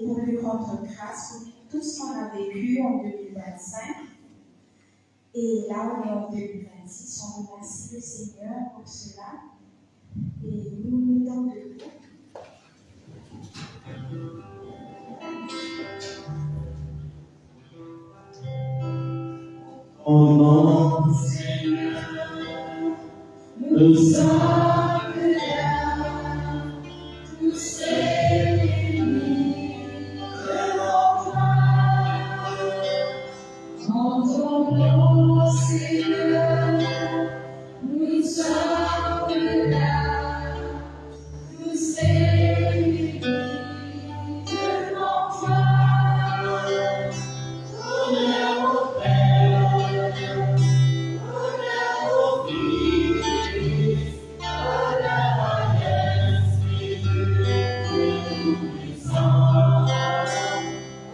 pour lui rendre grâce pour tout ce qu'on a vécu en 2025. Et là, on est en 2026, on remercie le Seigneur pour cela. Et nous nous mettons debout. Oh mon Seigneur, nous sommes là, tous réunis devant toi. En ton nom, Seigneur, nous sommes là, tous réunis devant toi. Honneur au Père, honneur au Fils, honneur à l'Esprit Tout-Puissant.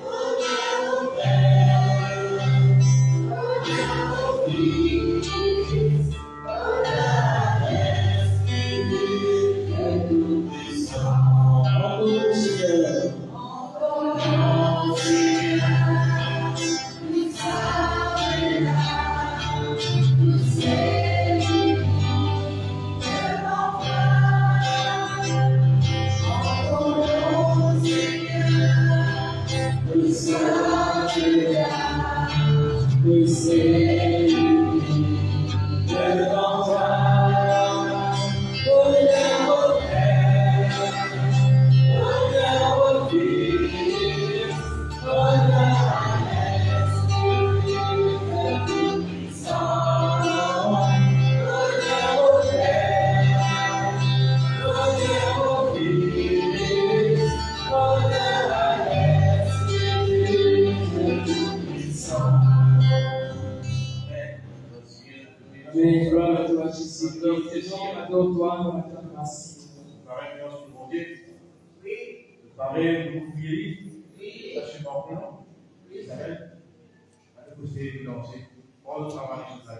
Honneur au Père, honneur au Fils, honneur à l'Esprit Tout-Puissant. Encore Seigneur. Encore Seigneur. Nous sommes là, tous réunis devant toi. En ton nom, Seigneur, nous sommes là, tous réunis devant toi. Honneur au Père, honneur au Fils, honneur à l'Esprit Tout-Puissant. Honneur au Père, honneur au Fils, honneur à l'Esprit Tout-Puissant. Amém. Glória a Deus, discípulo. Adoro a graça. Pareil, bien sûr, mon Dieu. Oui. Pareil, vous guéris. Oui. Ça, c'est pas bon. Oui. Ça va. Allez, vous essayez de lancer. On travaille sur ça.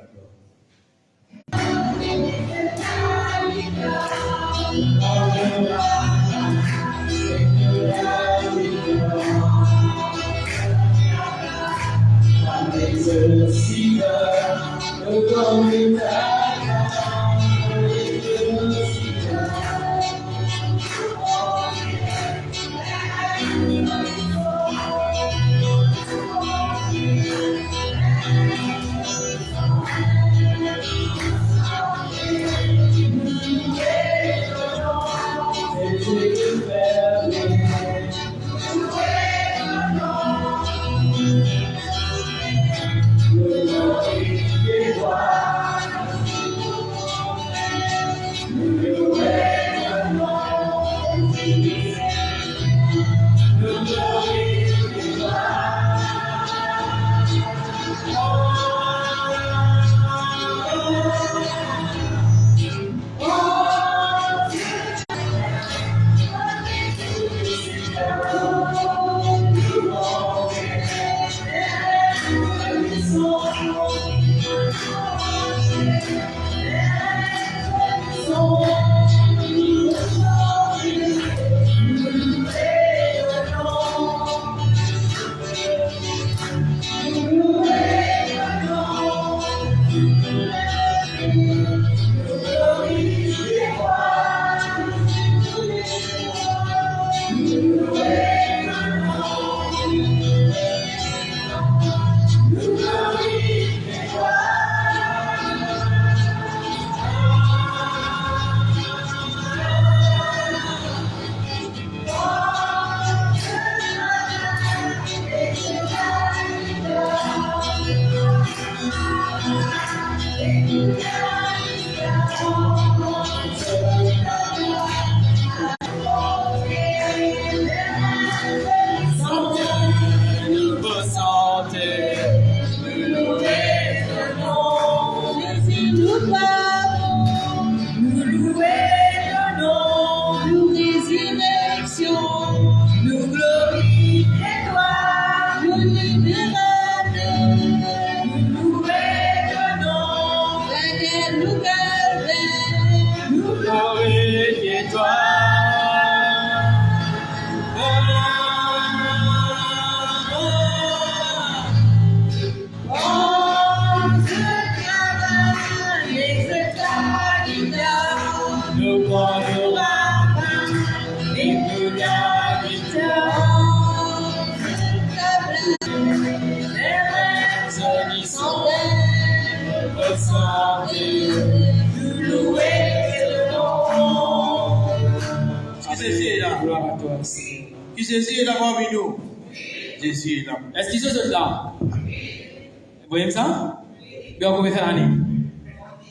Nous Puis Jésus est là parmi nous. Jésus est là. Est-ce qu'ils sont là? Vous voyez ça? Bien, on peut faire un année.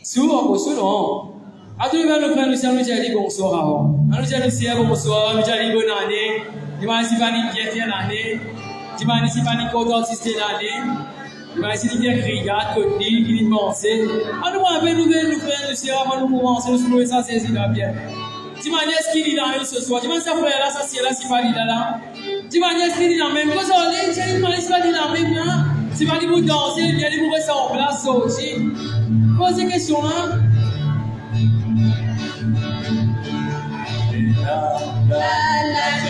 Souvent, souvent. À tous les frères, nous sommes dit bonsoir avant. Nous sommes dit bonsoir, nous sommes dit bonne année. Nous sommes dit bien année. Nous sommes dit content de l'année. Nous sommes dit criat, côté, qui dit penser. Nous avons nous frères, nous sommes avant nous commencer, nous sommes ça saisir bien. Dis-moi, est-ce qu'il est là ce soir? Dis-moi, ça frère là, ça c'est là, c'est pas là. Dis-moi, est-ce qu'il est là même? Parce que j'ai dit, c'est pas là même là. C'est pas dit pour danser, bien dit pour rester en place aussi. Pose ces questions là.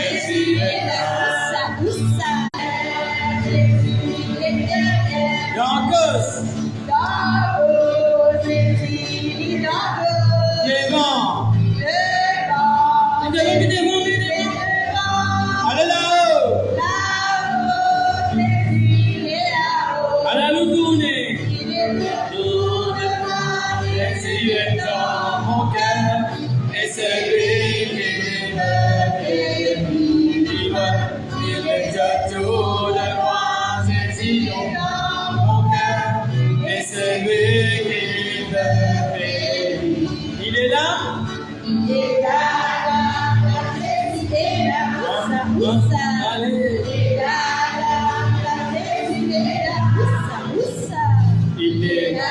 Jésus est là. Allez là-haut. Allez nous tourner. Jésus est dans mon cœur et c'est lui qui me fait vivre. Il est autour de moi. Jésus est dans mon cœur et c'est lui qui me fait vivre. Il est là. Il est là. Allez. Il est là.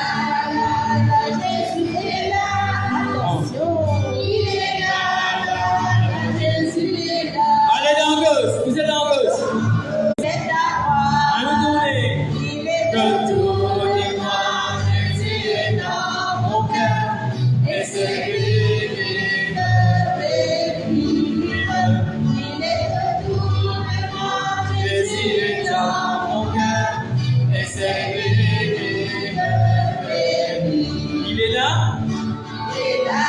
Allez dans gauche, vous êtes dans gauche. Allez tourner. Autour de moi, Jésus est dans mon cœur et c'est lui qui me fait vivre. Jésus est dans mon cœur et c'est lui qui me fait vivre. Il est là. Il est là.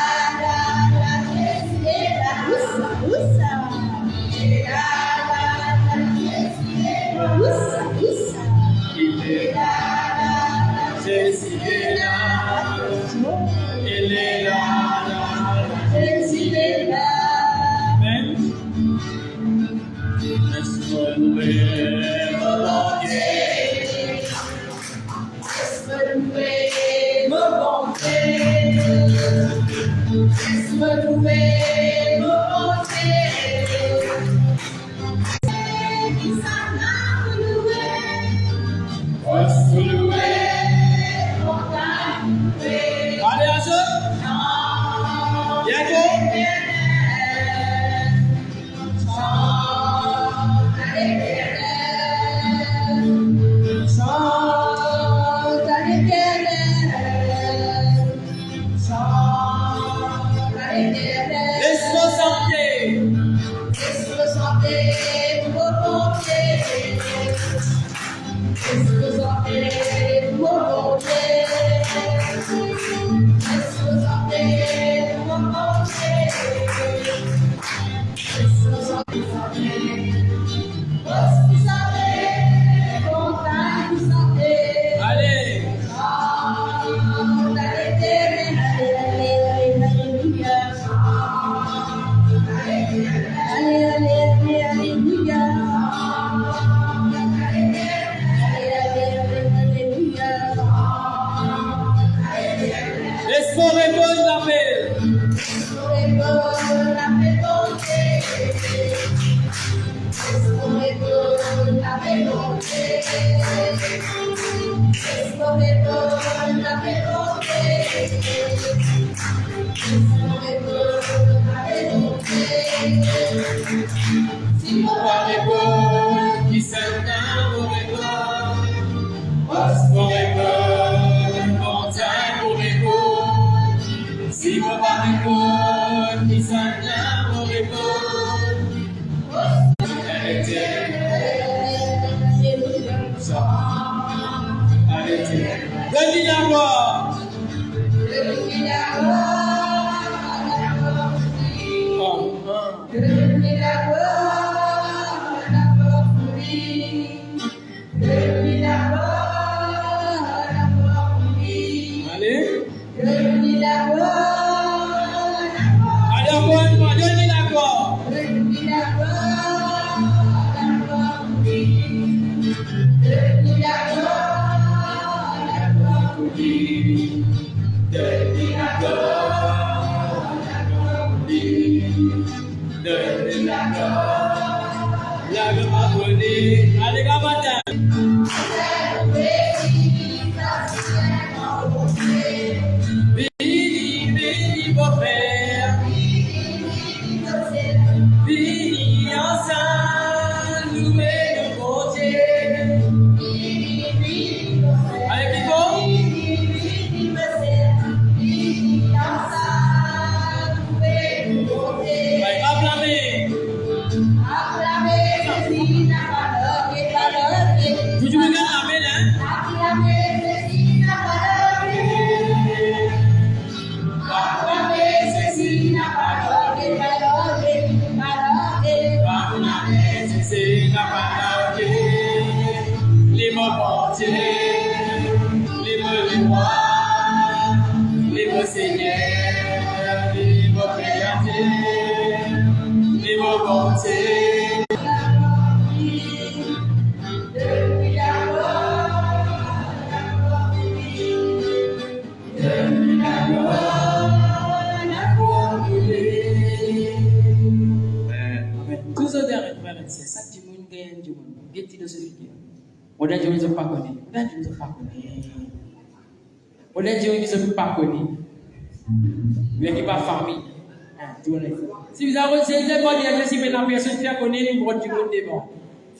Jésus est là. Il est là. Jésus est là. Amen. Laisse-moi louer volontiers. Laisse-moi louer volontiers. Laisse-moi louer volontiers. Allez, à ce. Bientôt. Laisse-moi chanter. Laisse-moi chanter pour monter. Laisse-moi chanter pour monter. Laisse-moi chanter pour monter. Laisse-moi chanter. Laisse-moi chanter. Montagne pour chanter. Allez. Chante à l'éternel. Alléluia. Alléluia. Laisse-moi répondre l'appel. Si mon roi répond, qui s'éteint pour répondre, passe pour répondre, montagne pour répondre. Si mon roi répond, qui s'éteint pour répondre, donne-lui la gloire. Allez. Allez, encore une fois, donne-lui la gloire. Allez, Gabata. Béni, béni, mon frère. Béni, ensemble, nous et nos côtés. Allez, Pico. Allez, acclamez. Vous jouez bien la belle, hein? C'est la parole, les mots portés, les mots rois, les mots seigneurs, les mots créateurs, les mots portés. C'est ça que tu me dis, tu me dis de ce vidéo. On a dit on ne pas connu. On a dit on ne pas connu. On a dit on ne pas connu. Mais qui pas famille. Si vous avez essayé de voir des gens qui maintenant personne qui a connu nous prend du monde devant.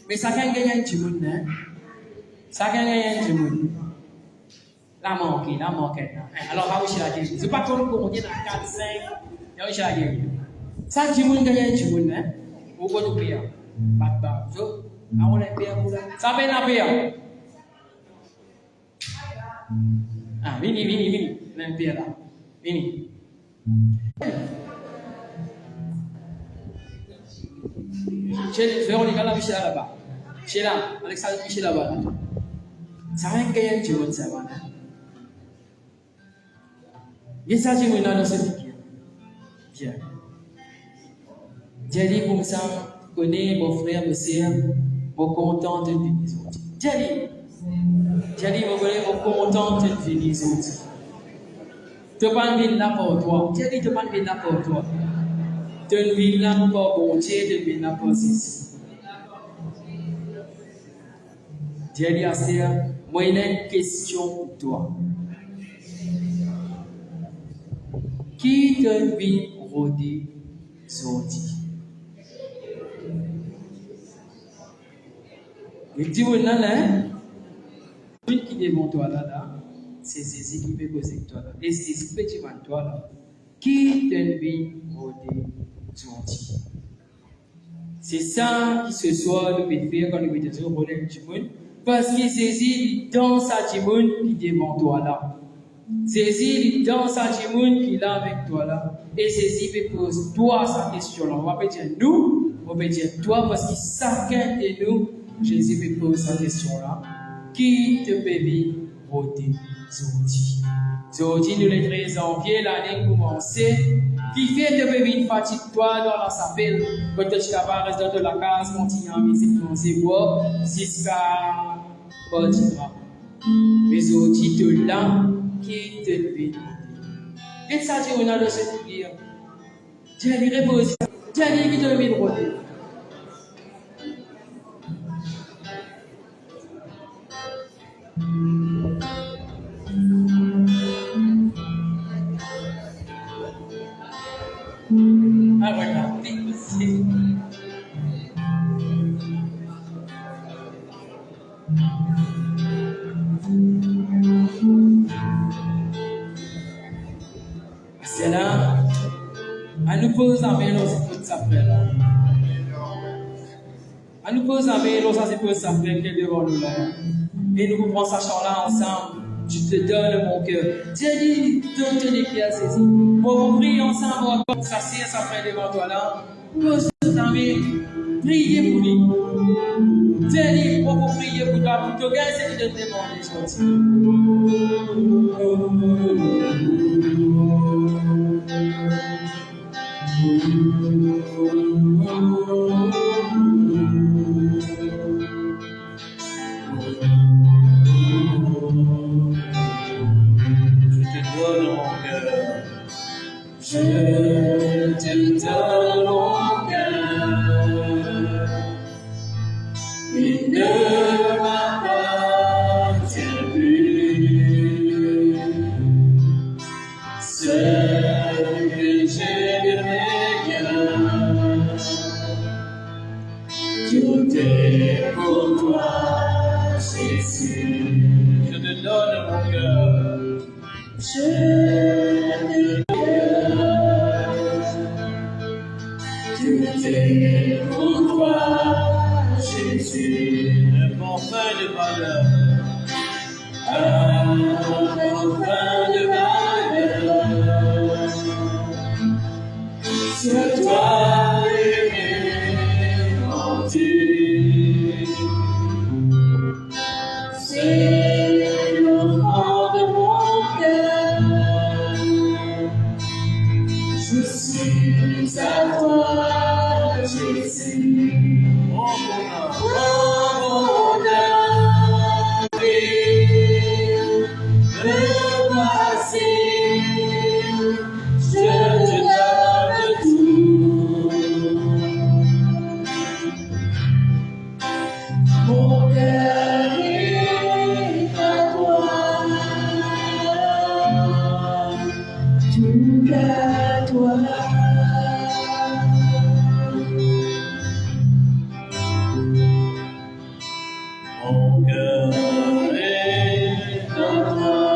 Mais ça quand gagne du monde, hein. Ça quand gagne du monde. La manque. Alors va chercher la question. C'est pas comme on dit dans 4 5, il y a chercher la question. Ça du monde gagne du monde, hein. Vous connaissez bien. Baba, so, awon le pe amula. Sabe na pe ya? Ah, vini. Na pe là. Vini. Chez Véronica là, Michel là-bas. Chez là, Alexandre Michel là-bas. Ça rien que tu veux ça va. Il s'agit de dans ce vidéo. Bien. J'ai dit comme ça. Connais mon frère, mes sœurs, mon content de vie des autres. J'ai dit, mon content de vie des autres. Tu pas de là pour toi. J'ai dit, tu pas de là pour toi. Tu ne vis là pour bon Dieu, tu ne vis là pour ceci. J'ai dit à sœur, moi, il y a une question pour toi. Qui te vit rôder sorti? Et tu vois là, celui qui est devant toi là, c'est Jésus qui peut causer toi là. Et c'est spécialement toi là, qui t'envie rôder gentil. C'est ça qui ce soir nous peut faire quand nous peut dire rôder du monde. Parce que Jésus dans sa monde qui est devant toi là. Jésus dans sa monde qui est là avec toi là. Et Jésus peut poser toi sa question là. On va pas dire nous, on va dire toi parce que chacun de nous. Jésus me pose cette question-là. Qui te permet voter Zodi? Zodi, nous le 13 janvier, l'année commencée. Qui fait te permet une fatigue, toi, dans la sapelle. Quand tu reste dans la case, continue à musique, on sait quoi, jusqu'à Bodhidra. Mais Zodi, te là, qui te permet. Et ça, on a de se dire. J'ai lui répondu. J'ai dit qui te permet de voter. Ah voilà, c'est là, à nous poser en vélo, c'est tout ça frère là. À nous poser en vélo, ça c'est tout ça frère qui est devant nous là. Et nous prenons ce chant-là ensemble. Je te donne mon cœur. Dieu dit, donne-te les pieds à Jésus. Pour vous prier ensemble, on va s'asseoir ça frère devant toi là. Pose ta main, priez pour lui. Dieu dit, pour vous prier pour toi, pour te gagner, c'est de te demander sortir. Je te donne mon cœur. il ne m'appartient plus. Ce que j'aimerais bien, tout est pour toi, Jésus. Je te donne mon cœur, je te donne. Tout est pour toi, Jésus. Un parfum de valeur, un parfum de valeur. C'est toi qui m'es rendu. C'est l'enfant de mon cœur. Je suis à toi, Jésus. Oh mon âme, me voici. Je te donne tout. Mon cœur est à toi, tout à toi. Mon cœur est à toi,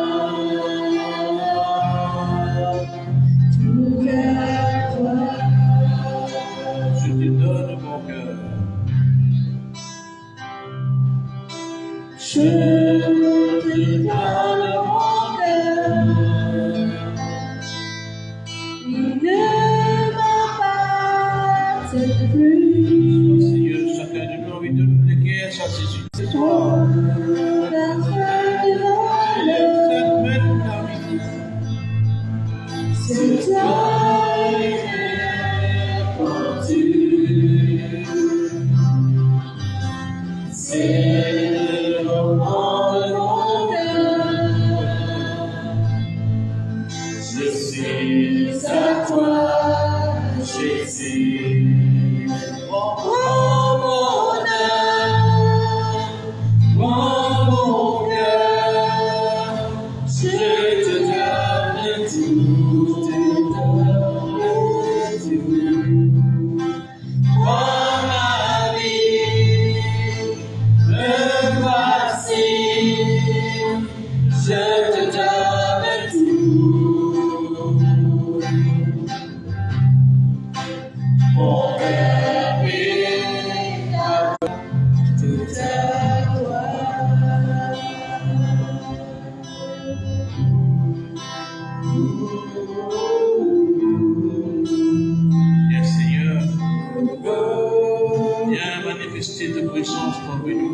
tout à toi. Je te donne mon cœur. Je te donne mon cœur. Il ne m'appartient plus. Seigneur, chacun de nous a envie de nous léguer à Jésus ce soir. C'est toi qui m'es rendu. C'est l'enfant de mon cœur. Je suis à toi, Jésus. Oh mon âme, oh mon cœur, je te donne tout, oh ma vie, me voici, je te donne tout. Mon cœur est à toi, tout à toi. Bien Seigneur, viens manifester ta présence parmi nous.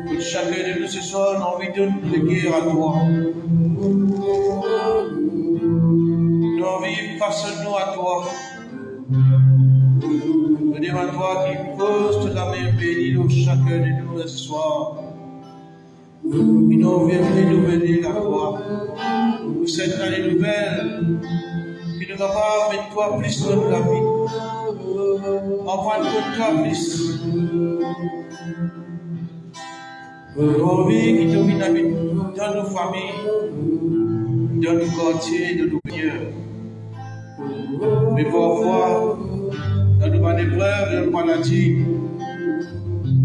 Que chacun de nous ce soir a envie de nous léguer à toi. Nous envie façonne-nous à toi. Je demande à toi qui pose la main bénie de chacun de nous ce soir. Nous envie de nous bénir à toi. Pour cette année nouvelle, qui nous va pas mettre toi plus dans la vie. Emprunte de toi plus. Nous envie qui domine dans nos familles, dans nos quartiers, dans nos lieux. Mais parfois, dans nos épreuves, dans nos maladies,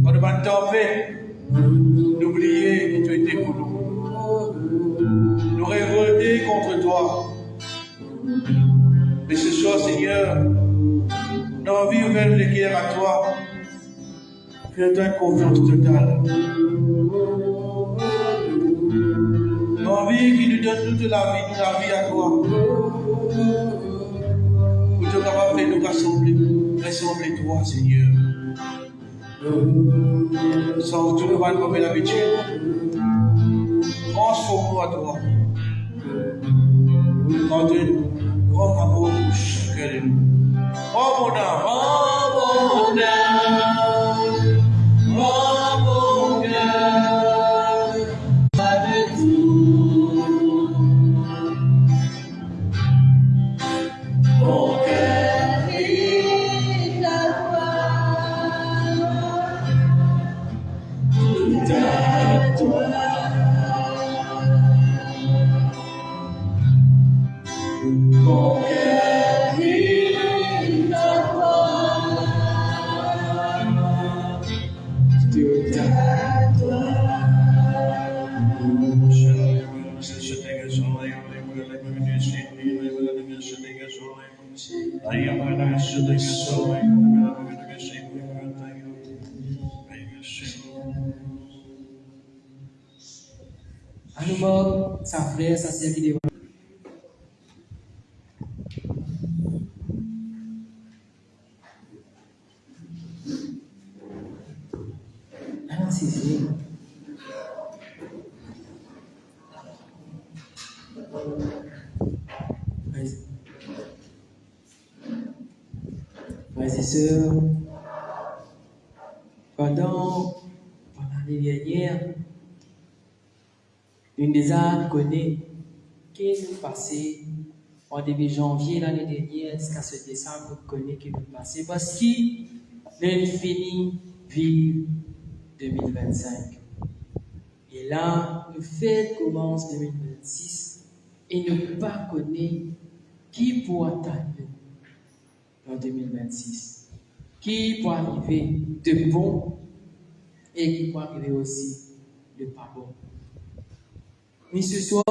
dans nos tempêtes, n'oubliez que tu étais pour nous. Nous révolter contre toi. Mais ce soir, Seigneur, nos vies ouvertes de guerre à toi, fais-toi une confiance totale. Nos vies qui nous donnent toute la vie à toi. Pour te capable de nous ressembler toi, Seigneur. Sans tout le monde comme l'habitude. Transforme-nous à toi. Quand un grand amour pour chacun de nous. Oh mon âme, oh mon âme, oh mon cœur, pas de tout. Mon cœur est à toi. Fort, sa frère, sa sœur qui dévoile. Ah, c'est vrai. Frères et sœurs, pendant l'année dernière, une des âmes connaît qui nous passé en début janvier l'année dernière jusqu'à ce décembre, nous connaît qui nous passé parce qu'il a fini vivre 2025. Et là, nous fêtes commence 2026 et nous pas connaît qui pourra attendre en 2026, qui pourra arriver de bon et qui pourra arriver aussi de pas bon. Mais ce soir,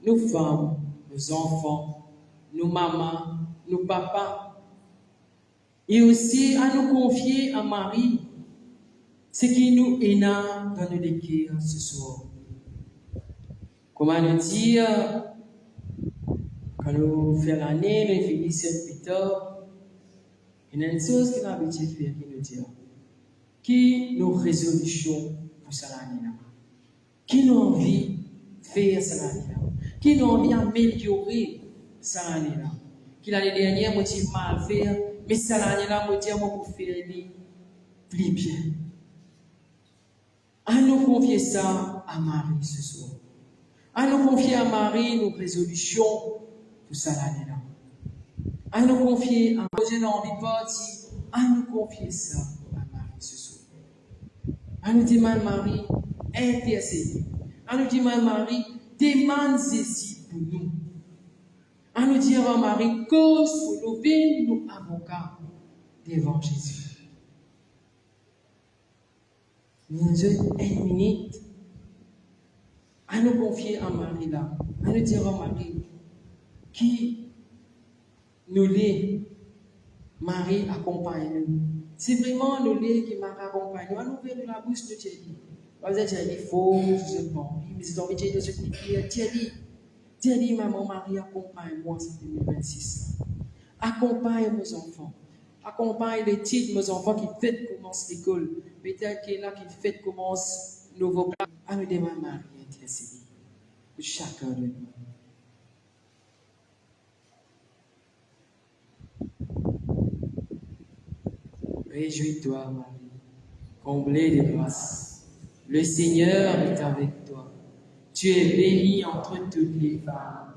nos femmes, nos enfants, nos mamans, nos papas, et aussi à nous confier à Marie ce qui nous est dans nos cœurs ce soir. Comment nous dire, quand nous faisons l'année, nous finissons Saint-Peter, il y a une chose que nous avons fait qui nous dit, qui nos résolutions pour cette année-là, qui nous envie de faire cette année-là, qui nous envie d'améliorer cette année-là, qui l'année dernière, moi, j'ai mal fait, mais cette année-là, moi, j'ai pour faire plus bien. À nous confier ça à Marie ce soir. À nous confier à Marie nos résolutions pour cette année-là. À nous confier à projet d'envie de partir. À nous confier ça à Marie ce soir. À nous dire, Marie, intercédez. À nous dire, Marie, demande ceci pour nous. À nous dire, Marie, cause pour nous, viens nous avocats devant Jésus. Nous avons une minute à nous confier à Marie là, à nous dire à Marie qui nous l'est. Marie accompagne-nous. C'est vraiment nous l'est qui Marie accompagne nous. À nous ouvrir la bouche de Thierry. Vous avez dit, il faut, je ne bon, mais c'est envie de dire, je dis, Thierry, maman Marie, accompagne-moi en 2026. Accompagne mes enfants. Accompagne les titres, mes enfants qui fêtent commence l'école. Peut-être qu'il y en a qui fêtent commence nouveau plan. À nous demander Marie intercéder pour chacun de nous. Réjouis-toi, Marie, comblée de grâce. Le Seigneur est avec toi. Tu es bénie entre toutes les femmes,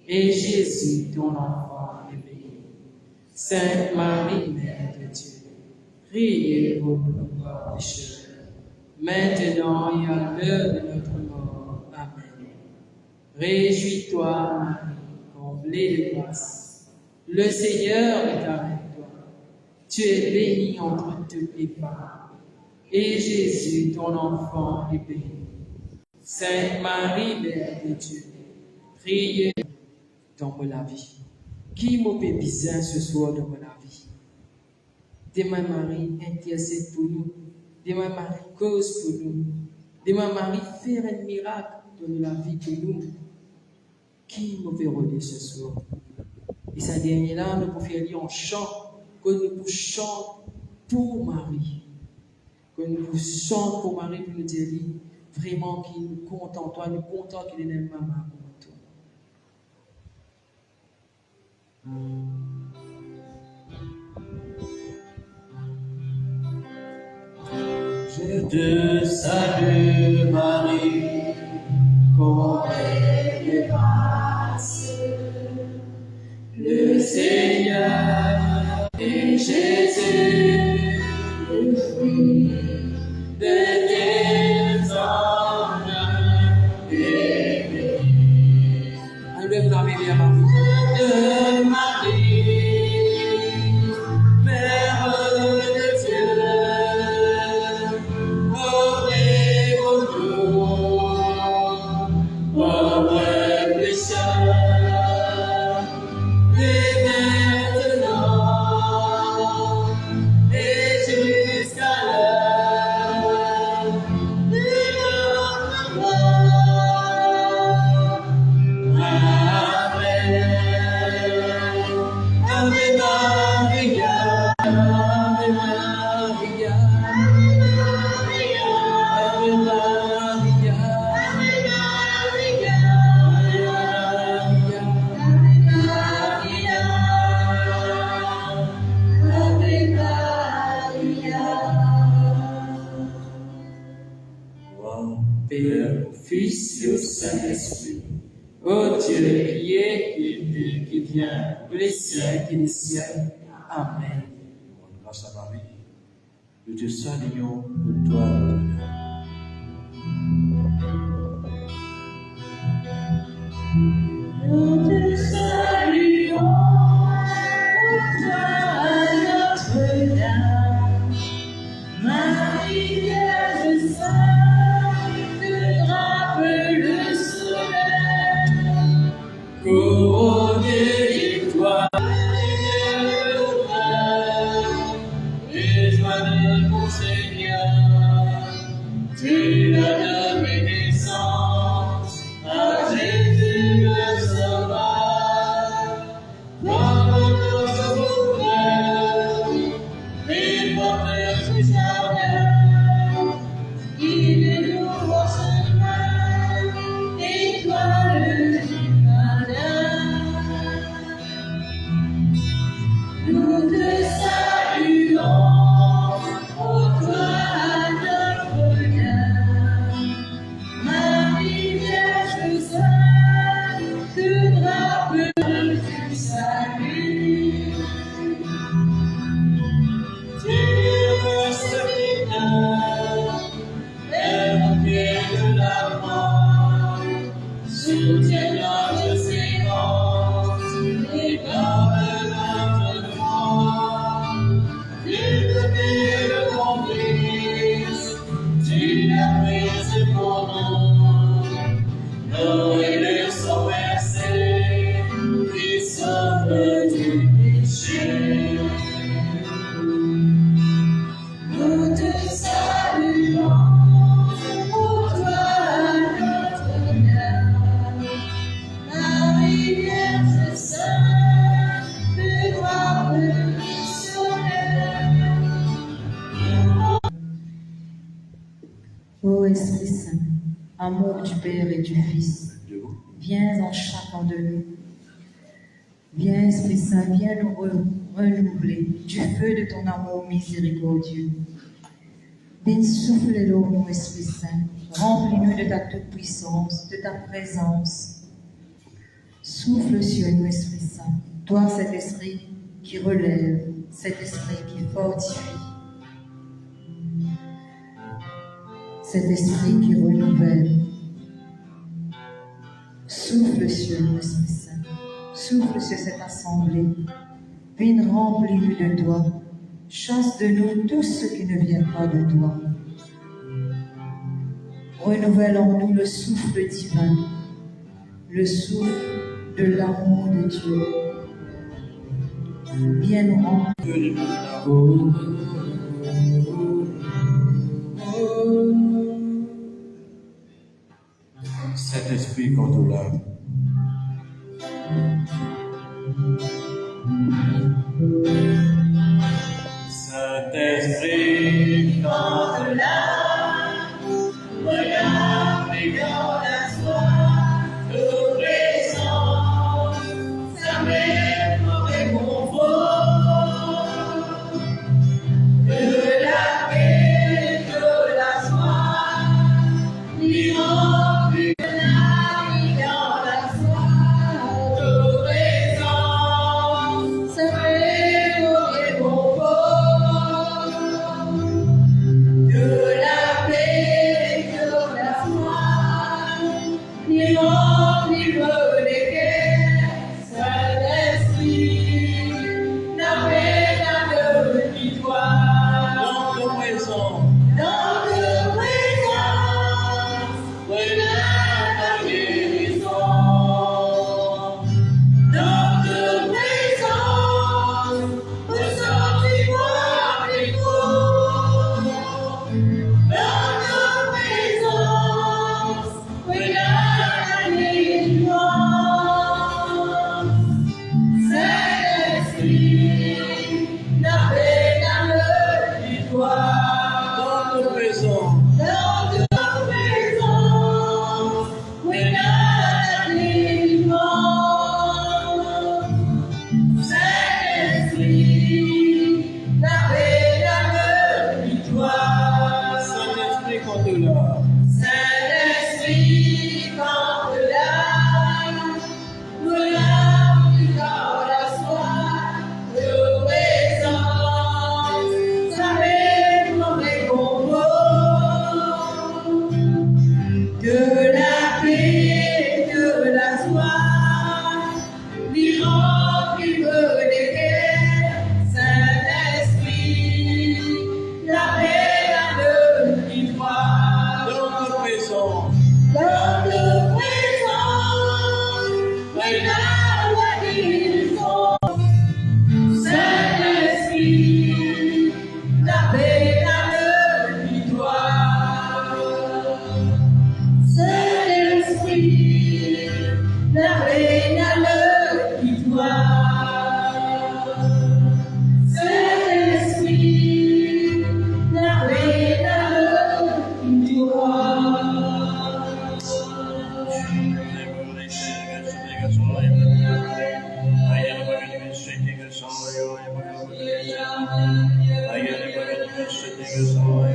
et Jésus, ton enfant, est béni. Sainte Marie, Mère de Dieu, priez pour nous pécheurs, maintenant et à l'heure de notre mort. Amen. Réjouis-toi, Marie, comblée de grâce. Le Seigneur est avec toi. Tu es bénie entre toutes les femmes, et Jésus, ton enfant, est béni. Sainte Marie, Mère de Dieu, priez dans la vie. Qui m'a fait besoin ce soir dans la vie? Demain, Marie, intercède pour nous. Demain, Marie, cause pour nous. Demain, Marie, faire un miracle dans la vie pour nous. Qui m'a fait rôder ce soir? Et sa dernière-là, nous pouvons faire en chant, que nous chantons pour Marie. Que nous chantons pour Marie, pour nous dire vraiment qu'il nous compte en toi, nous comptons qu'il est maman pour toi. Je te salue, Marie, comblée de grâce. Le Seigneur est Jésus, le fruit de tes entrailles est béni. Enlève la Bible à Marie. De Marie, Mère de Dieu, priez pour nous, pauvres pécheurs, et maintenant, et jusqu'à l'heure Père, au Fils et au Saint-Esprit. Ô Dieu qui est, qui vient, pour les siècles et les siècles. Amen. Grâce à Marie, nous te saluons pour toi, notre Père. Nous te saluons, pour toi, Notre-Dame. Marie Vierge Sainte, te drape le soleil. Couronné d'étoiles, et joie de mon Seigneur, tu as donné naissance à Jésus le Sauveur. Comme notre sauveur, et porteur du jardin, il est nouveau chemin, étoile du matin. Nous te saluons, ô toi Notre-Dame. Marie Vierge Sainte, te drape du salut. Tu es serviteur, et pied de la mort, soutiens notre séance, et garde notre foi. Tu te fais le complice, tu l'as pris pour nous. Nos rêves sont versés, qui sauvent du péché. Nous te saluons, ô toi Notre-Dame. Marie Vierge Sainte, te drape le soleil. Ô Esprit Saint, amour du Père et du Fils, viens en chacun de nous. Viens, Esprit Saint, viens nous renouveler du feu de ton amour miséricordieux. Viens souffler l'eau, nous, Esprit Saint, remplis-nous de ta toute-puissance, de ta présence. Souffle sur nous, Esprit Saint, toi, cet esprit qui relève, cet esprit qui fortifie, cet esprit qui renouvelle. Souffle sur nous, Esprit Saint. Souffle sur cette assemblée. Viens remplis-nous de toi. Chasse de nous tout ce qui ne vient pas de toi. Renouvelle en nous le souffle divin, le souffle de l'amour de Dieu. Viens nous remplir. Saint-Esprit contrôlable, Saint-Esprit, chante là, regarde les grands à soi, nos présents, sa mère nous réconfort, de la paix, de la joie, vivant plus que la vie dans la foi, nos présents, sa mère nous réconfort.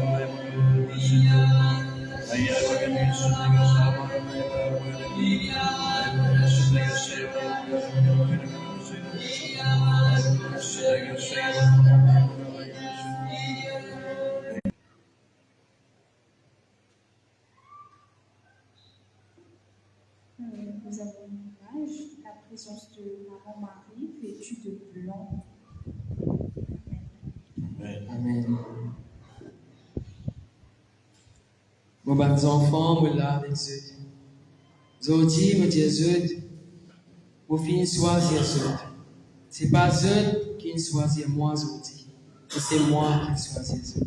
Nous avons une image, la présence de Maman Marie vêtue de blanc. Amen. Mon bons enfants, me là avec eux. Aujourd'hui, me dis eux, vous finissez choisir eux. C'est pas eux qui choisissent moi aujourd'hui, c'est moi qui choisis eux.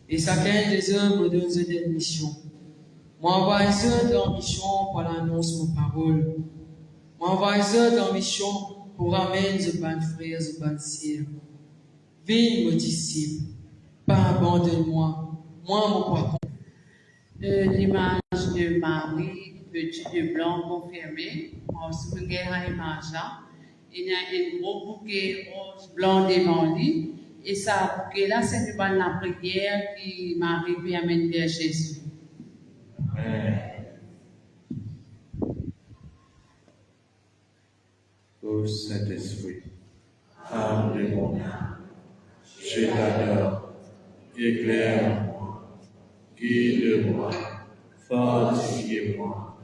Et chacun des eux me donne une mission. Moi, envoie eux dans mission pour l'annonce de ma parole. Moi, envoie eux dans mission pour ramener les bonnes frères, les bonnes sœurs. Viens, mes disciples, pas abandonne-moi, moi, mon crois. L'image de Marie, vêtue de blanc confirmée, en seconde guerre image, il y a un gros bouquet rose blanc devant lui, et ça bouquet là, c'est la prière qui Marie puis amène vers Jésus. Amen. Ô Saint-Esprit, âme de mon âme, je t'adore, éclaire-moi, guide-moi, fortifie-moi,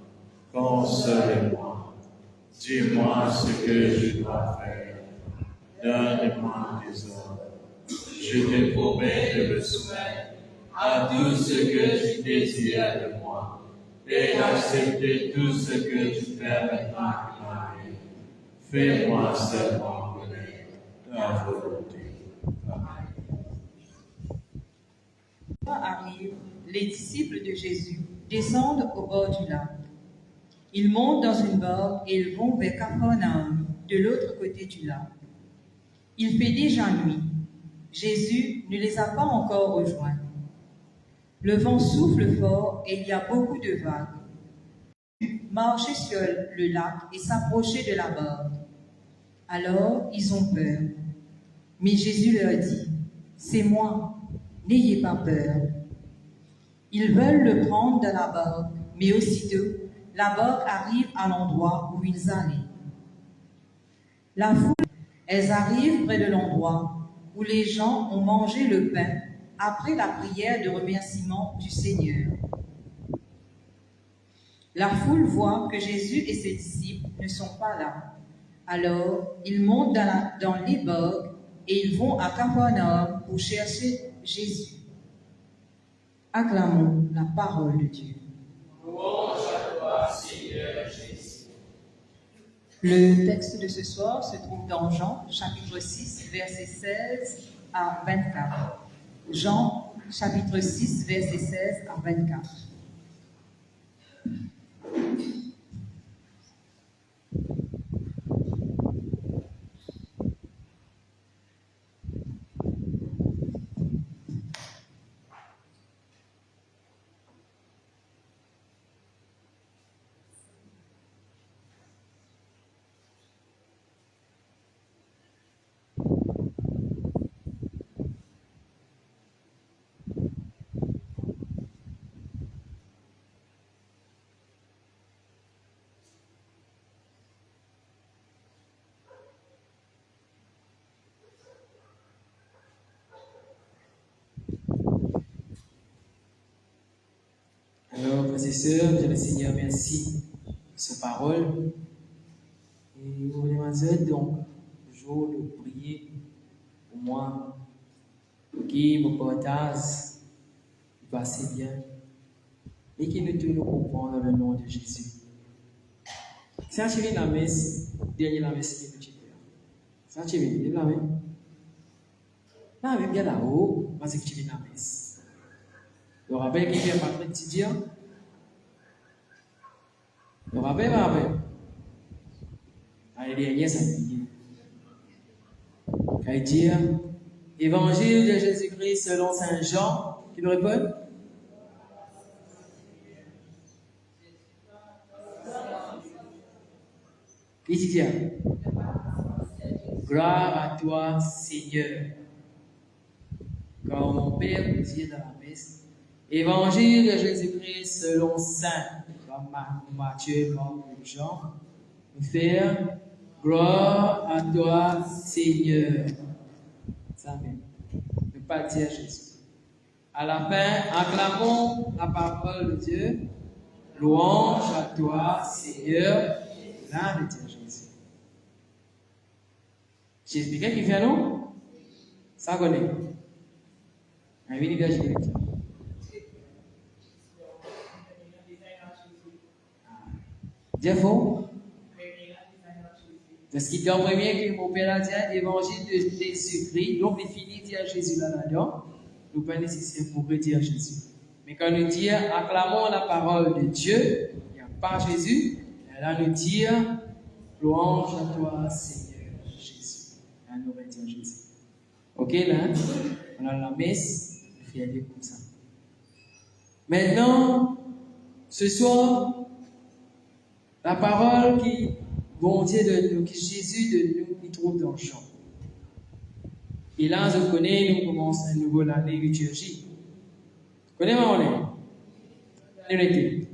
console-moi, dis-moi ce que je dois faire, donne-moi des ordres. Je te promets de me soumettre à tout ce que tu désires de moi et d'accepter tout ce que tu permettras qu'il m'arrive. Fais-moi seulement connaître ta volonté. Amen. Arrive, les disciples de Jésus descendent au bord du lac. Ils montent dans une barque et ils vont vers Capharnaüm, de l'autre côté du lac. Il fait déjà nuit. Jésus ne les a pas encore rejoints. Le vent souffle fort et il y a beaucoup de vagues. Ils marchaient sur le lac et s'approchaient de la barque. Alors ils ont peur. Mais Jésus leur dit, « C'est moi, n'ayez pas peur. » Ils veulent le prendre dans la barque, mais aussitôt, la barque arrive à l'endroit où ils allaient. La foule, elles arrivent près de l'endroit où les gens ont mangé le pain après la prière de remerciement du Seigneur. La foule voit que Jésus et ses disciples ne sont pas là. Alors, ils montent dans les barques et ils vont à Capharnaüm pour chercher Jésus. Acclamons la parole de Dieu. Louange à toi, Seigneur Jésus. Le texte de ce soir se trouve dans Jean, chapitre 6, versets 16 à 24. Jean, chapitre 6, versets 16 à 24. Alors, frères et sœurs, je le Seigneur merci pour sa parole. Et vous demandez donc toujours de prier pour moi, pour qu'il me partage, il passe bien, et qu'il nous tout nous comprendre dans le nom de Jésus. C'est un chevalier la messe, dernier la messe qui est petit père. C'est un chevalier la messe. Là, avec bien là-haut, parce que tu viens la messe. Le rappel qui vient par le quotidien. Le rappel, allez, dernier samedi. Qu'à dire, Évangile de Jésus-Christ selon Saint Jean, qui nous répond? Qui dit? Gloire à toi, Seigneur. Comme mon Père nous dit dans la messe, Évangile de Jésus-Christ selon Saint, comme Matthieu, Marc et Jean, nous faire gloire à toi, Seigneur. Ça même. Ne pas dire Jésus. À la fin, acclamons la parole de Dieu. Louange à toi, Seigneur. Là, de dire Jésus. J'ai expliqué qui vient nous? Ça connaît. Un univers spirituel. Défaut. Parce qu'il dit en premier que mon Père a dit l'évangile de Jésus-Christ, donc il finit de dire Jésus là-dedans, nous pas nécessaire pour redire Jésus. Mais quand nous disons acclamons la parole de Dieu, il n'y a pas Jésus, et là nous disons louange à toi, Seigneur Jésus. Là nous redire Jésus. Ok, là, on a la messe, on fait aller comme ça. Maintenant, ce soir, la parole qui bon Dieu de nous, qui Jésus de nous, il trouve dans le champ. Et là, je connais, nous commençons à nouveau l'année liturgie. Vous connaissez ma monnaie? L'année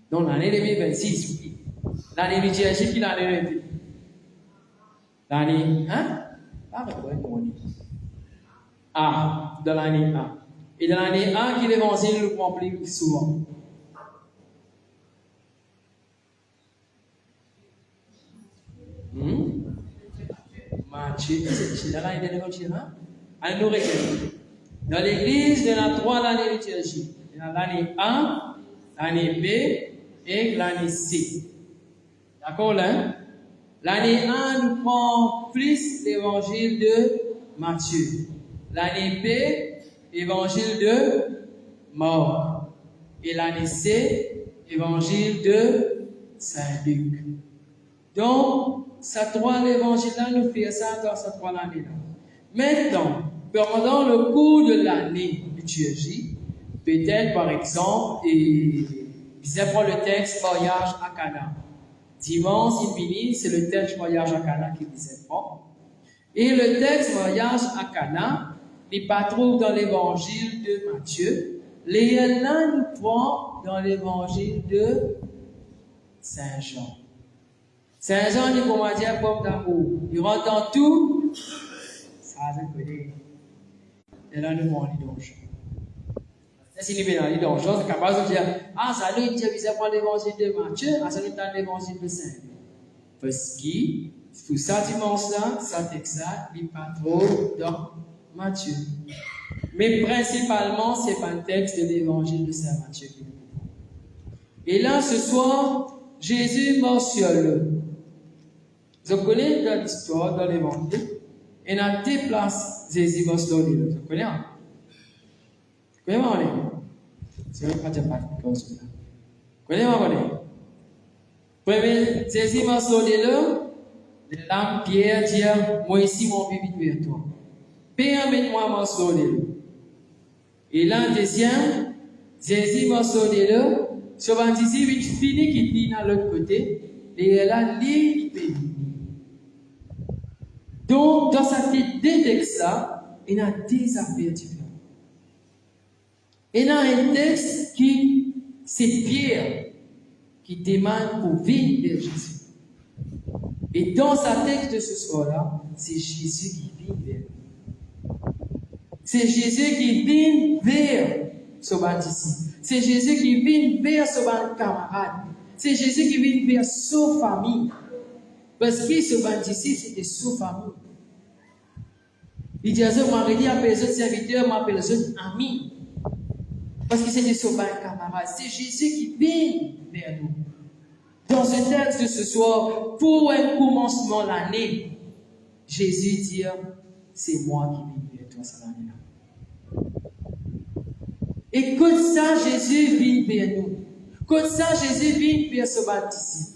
donc, l'année 2026, oui. L'année liturgie, qui l'année l'année, hein? Ah, mais quoi, comment on dit? Ah, dans l'année 1. Et dans l'année 1, qui l'évangile nous prend plus souvent. Matthieu, c'est dans l'année de l'évangile, hein? Alors, dans l'église, il y en a 3 années de liturgie. Il y en a l'année 1, l'année B et l'année C. D'accord, là? L'année 1 nous prend plus l'évangile de Matthieu. L'année B, évangile de Marc. Et l'année C, évangile de Saint-Luc. Donc, ces 3 évangiles-là nous fait ça dans ces 3 années-là. Maintenant, pendant le cours de l'année liturgie, peut-être par exemple, et je prends le texte voyage à Cana. Dimanche, il finit, c'est le texte voyage à Cana qui vous prend. Et le texte voyage à Cana, n'est pas trouvé dans l'évangile de Matthieu. Les là nous prend dans l'évangile de Saint Jean. Saint Jean dit comment dire pomme d'amour. Il rentre dans tout. Ça, je connais. Et là, nous prend dans Jean. Ça signifie dans Jean, c'est capable de dire ah, ça lui dit qu'il prend l'évangile de Matthieu, ah, ça lui dans l'évangile de Saint Jean. Parce que, pour ça dimanche-là, ça texte-là, il n'est pas trop dans Matthieu. Mais principalement, c'est un texte de l'évangile de Saint Matthieu. Et là, ce soir, Jésus mentionne. Vous connaissez l'histoire dans l'évangile. Il y a 2 places Jésus mentionne. Vous connaissez? Vous connaissez? C'est pas de comme ça. Vous connaissez? Premier, Jésus mentionne l'âme Pierre dit moi ici, mon bébé vers toi. Permets-moi mentionner. Et là, deuxième, Jésus mentionne ce baptisé, il finit qui dit dans l'autre côté, et là, il bénit. Donc, dans ces 2 textes-là, il y a 2 affaires différentes. Il y a un texte qui, c'est Pierre, qui demande pour venir vers Jésus. Et dans ce texte de ce soir-là, c'est Jésus qui vient vers nous. C'est Jésus qui vient vers son baptisé. C'est Jésus qui vient vers son camarade. C'est Jésus qui vient vers sa famille. Parce que ce baptisé, c'était sa famille. Il dit à ce moment, il appelle les autres serviteurs, m'appelle les autres amis. Parce que c'était son camarade. C'est Jésus qui vient vers nous. Dans ce texte de ce soir, pour un commencement de l'année, Jésus dit, c'est moi qui viens vers toi cette année-là. Et comme ça, Jésus vient vers nous. Comme ça, Jésus vient vers ce baptême.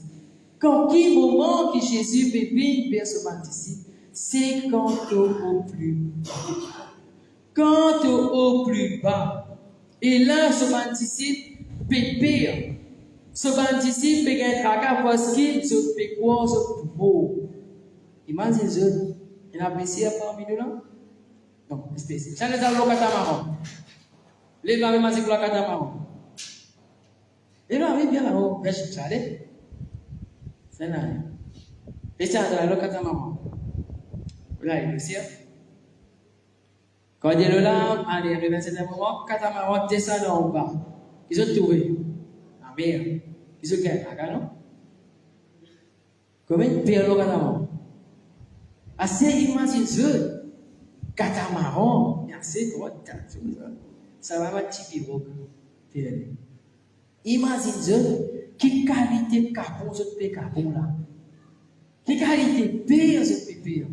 Quand quel moment que Jésus vient vers ce baptême, c'est quand au plus bas. Quand au plus bas. Et là, ce baptême peut pire. Ce baptême peut être tracas parce qu'il se fait quoi, ce beau. Imaginez-vous, Il y a un Messie parmi nous là? Non, spécial. Ça nous a le catamaran. Les gars, même c'est le catamaran. Et là, oui, bien là-haut, je suis allé. C'est là. Et ça, c'est le catamaran. Là, il est aussi. Quand il est là, allez, arrive à un certain moment, catamaran descend en bas. Ils ont trouvé. La mer. Ils ont gagné, non? Comment il perd le catamaran? Assez imagine catamaran, il y a assez gros ça va être petit pirogue. Imagine quelle qualité carbone ce pays carbone là. Quelle qualité pire ce pays.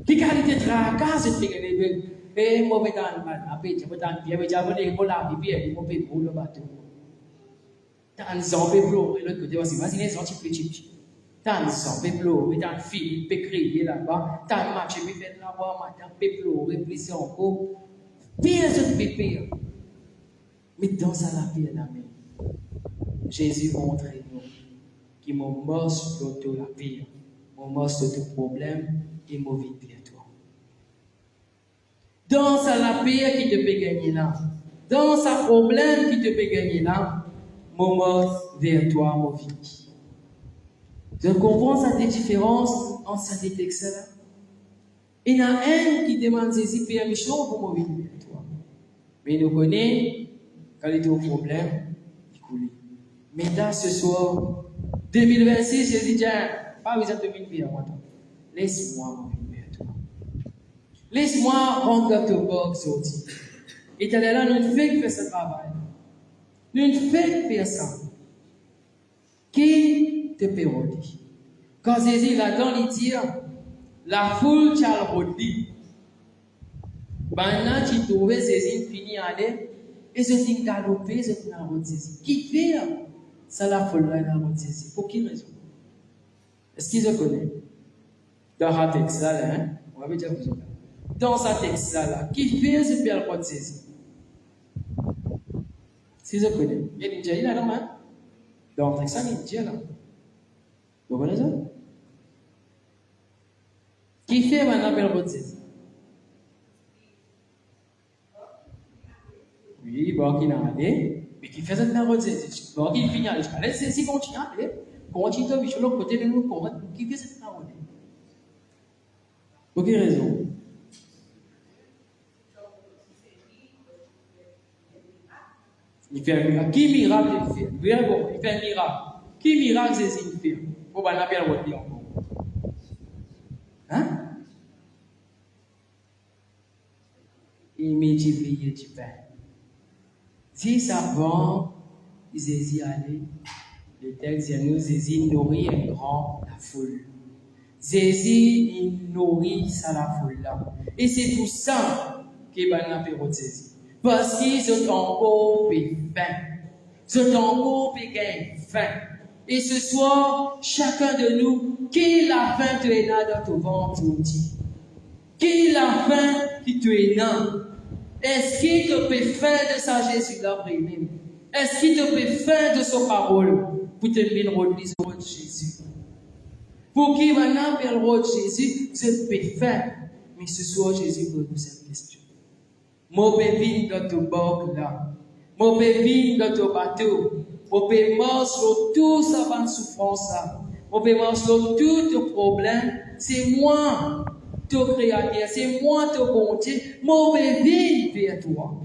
Quelle qualité tracas ce pays. Et mauvais temps mal, après tu peux t'en bien, mais j'avais des mots là, puis mauvais mots le bateau. T'as un zombie bleu, et l'autre côté aussi, imagine un petit petit. T'as un zombie bleu, et t'as un fil, puis crier là-bas, t'as un match, puis fait là-bas, t'as un péplou, répliquer encore. Pire ce pépé. Mais dans la paix d'amis, Jésus montre nous qu'il m'a mort sur la paix, m'a mort sur tout problème et m'a vie pour toi. Dans la paix qui te peut gagner là, dans ce problème qui te peut gagner là, m'a mort vers toi, ma vie. Je comprends cette différence entre ces textes-là. Il y en a un qui demande Jésus permission pour ma vie vers toi. Mais nous connaissons, quand il est au problème, il coule. Mais là, ce soir, 2026, Jésus dit, pas besoin de venir vers moi. Laisse-moi venir vers toi. Laisse-moi rendre ton corps sorti. Et tu es là, nous ne faisons que ce travail. Nous ne faisons que ça. Qui te peut redire? Quand Jésus là-dedans, il dit, la foule t'a redit. Maintenant, tu trouves Jésus fini à aller, et je t'ai galopé, je t'ai rendu Jésus. Qui fait ça la foule là, il a rendu Jésus? Pour quelle raison? Est-ce qu'ils se connaissent? Dans ce texte-là, hein? On va dire vous. Dans ce texte-là, qui fait ce Pierre rendu Jésus? Si je connais, il y a une déjà là, non, hein? Dans le texte-là, il y a une déjà là. Vous connaissez ça? Qui fait maintenant Pierre rendu Jésus? Oui, bon, qui n'a allé, mais qui fait cette narrote, bon, qui finit à l'escalade, c'est continue à aller, continue à vivre de l'autre côté de nous, qui fait cette narrote. Pour quelle raison? Il fait un miracle. Qui miracle il fait? Il fait un miracle. Qui miracle Jésus il fait? Pour qu'on appelle le rôle encore. Hein? Il multiplie du pain. Si ça vend, Jésus allait, le texte dit nous, Jésus nourrit un grand la foule. Jésus, il nourrit ça la foule là. Et c'est tout ça qui va l'apéro de Jésus. Parce qu'ils ont encore faim. Ils ont encore faim. Et ce soir, chacun de nous, qui la faim tu es là dans ton ventre aujourd'hui? Qui la faim qui tu es là? Est-ce qu'il te fait faim de sa Jésus-là même? Est-ce qu'il te fait faim de sa parole pour te bien relire le de Jésus? Pour qui maintenant vers le de Jésus, je fais faim. Mais ce soir, Jésus pose nous cette question. Mon bébé dans ton bord là. Mon bébé dans ton bateau. Mon bébé mort sur tout sa souffrance là. Mon bébé mort sur tout ton problème. C'est moi. Ton créateur, c'est moi ton bon Dieu, mon bébé vers toi.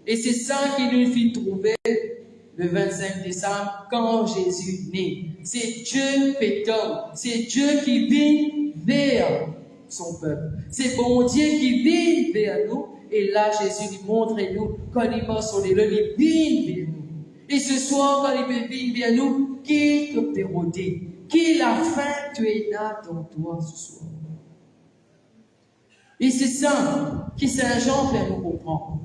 Et c'est ça qui nous fait trouver le 25 décembre quand Jésus naît. C'est Dieu fait homme, c'est Dieu qui vient vers son peuple. C'est bon Dieu qui vient vers nous. Et là, Jésus lui montre nous, quand il m'a sonné, il vient vers nous. Et ce soir, quand il vient vers nous, qui te peut rôder? Qui la faim tu es là dans toi ce soir? Et c'est ça que Saint Jean fait nous comprendre.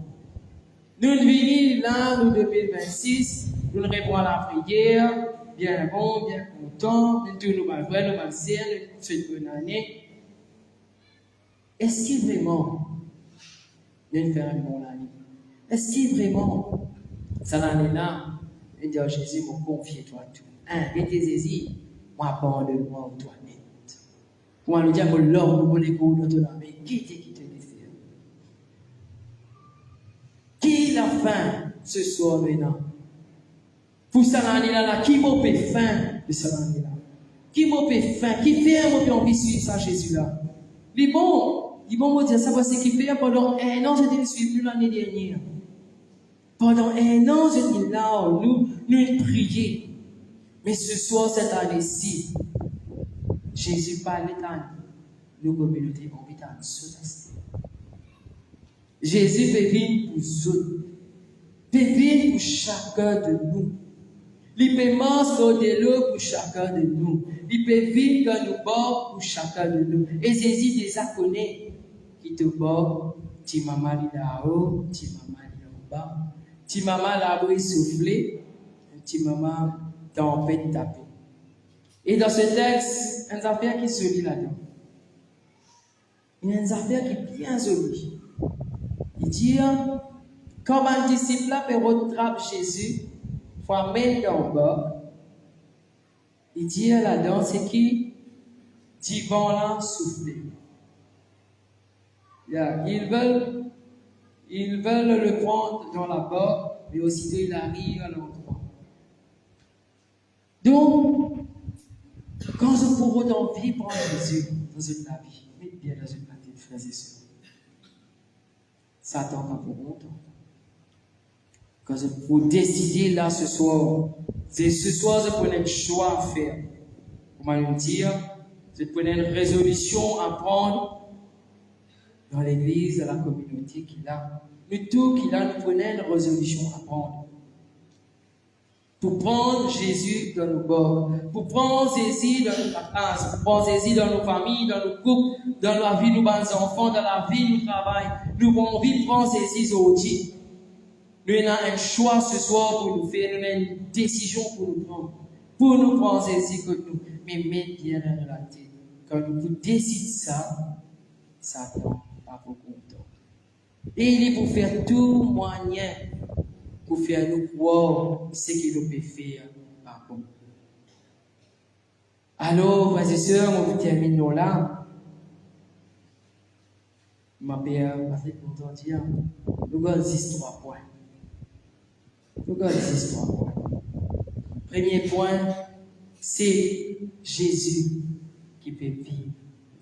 Nous venons là, nous 2026, nous répondons à la prière, bien bon, bien content, nous tous nous allons vrai, nous allons faire, nous faisons une bonne année. Est-ce qu'il vraiment, nous faisons une bonne année? Est-ce qu'il vraiment, cette année-là, nous disons Jésus, m'a confié toi tout. Et Jésus, moi abandonne-moi au toi net. Comment nous dire que l'homme nous les coups dans ton âme. Mais qui te fait? Qui l'a faim ce soir maintenant? Pour ça, là, qui m'a fait faim de ça là? Qui m'a fait faim? Qui fait moi envie de suivre ça Jésus là? Il bon me dire ça parce qu'il fait pendant un an, j'étais suivi l'année dernière. Pendant un an, j'étais là, nous prions. Mais ce soir, cette année-ci, Jésus parlait à nos communautés en vitant sous Jésus fait vivre pour nous. Fait vivre pour chacun de nous. Il peut manger de l'eau pour chacun de nous. Il peut vivre dans nos bords pour chacun de nous. Et Jésus déjà connaît qui te bord, ti maman là-haut, ti maman là-bas, ti maman là-bas soufflé, ti maman tempête tapée. Et dans ce texte, une affaire qui se lit là-dedans. Il y a une affaire qui est bien jolie. Il dit, comme un disciple peut rattraper Jésus, il faut amener dans le bas. Il dit là-dedans, c'est qui dit vent là souffler. Ils veulent le prendre dans la barre, mais aussitôt il arrive à l'endroit. Donc, quand je pourrais envie prendre Jésus dans une vie, mettez bien dans une vie, frères et sœurs. Satan pas pour longtemps. Quand je pourrais décider là ce soir, c'est ce soir je prenais un choix à faire. Comment nous dire? Je prenais une résolution à prendre dans l'église, dans la communauté qu'il a. Nous tous qu'il a, nous prenons une résolution à prendre. Pour prendre Jésus dans nos bords, pour prendre Jésus dans nos vacances, pour prendre Jésus dans nos familles, dans nos couples, dans la vie de nos enfants, dans la vie de nos travail. Nous avons envie de prendre Jésus aujourd'hui. Nous avons un choix ce soir pour nous faire, nous avons une décision pour nous prendre. Pour nous prendre Jésus que nous. Mais mettez bien dans la tête. Quand nous décidons ça, Satan pas beaucoup de temps. Et il est pour faire tout moyen pour faire nous croire ce qu'il nous peut faire par contre. Alors, frères et sœurs, on termine là. Ma père, assez content de dire, nous avons 3 points. Nous avons 3 points. Premier point, c'est Jésus qui peut vivre